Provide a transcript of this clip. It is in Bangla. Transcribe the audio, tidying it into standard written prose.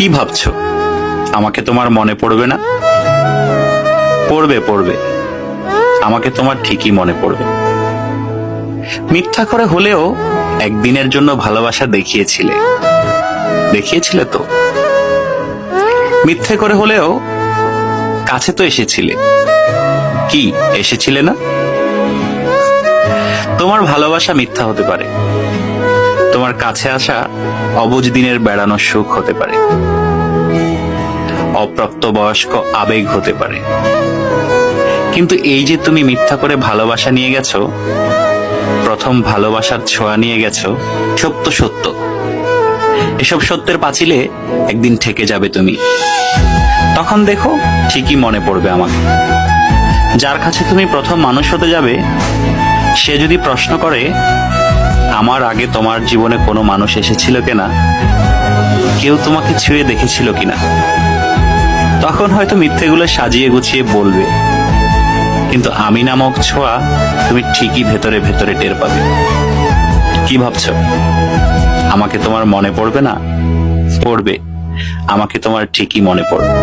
কি ভাবছো আমাকে তোমার মনে পড়বে না? পড়বে পড়বে, আমাকে তোমার ঠিকই মনে পড়বে। মিথ্যা করে হলেও একদিনের জন্য ভালোবাসা দেখিয়েছিলে, দেখিয়েছিলে তো। মিথ্যে করে হলেও কাছে তো এসেছিলে, কি এসেছিলে না? তোমার ভালোবাসা মিথ্যা হতে পারে, তোমার কাছে আসা অবুঝ দিনের বেড়ানোর সুখ হতে পারে, অপ্রাপ্তবয়স্ক আবেগ হতে পারে, কিন্তু এই যে তুমি মিথ্যা করে ভালোবাসা নিয়ে গেছো, প্রথম ভালোবাসার ছোঁয়া নিয়ে গেছো, সত্য সত্য। এসব সত্যের পাঁচিলে একদিন ঠেকে যাবে তুমি। তখন দেখো ঠিকই মনে পড়বে আমাকে। যার কাছে তুমি প্রথম মানুষ হতে যাবে, সে যদি প্রশ্ন করে আমার আগে তোমার জীবনে কোনো মানুষ এসেছিল কিনা, কেউ তোমাকে ছুঁয়ে দেখেছিল কিনা, তখন হয়তো মিথ্যেগুলো সাজিয়ে গুছিয়ে বলবে, কিন্তু আমি নামক ছোঁয়া তুমি ঠিকই ভেতরে ভেতরে টের পাবে। কি ভাবছো আমাকে তোমার মনে পড়বে না? পড়বে, আমাকে তোমার ঠিকই মনে পড়বে।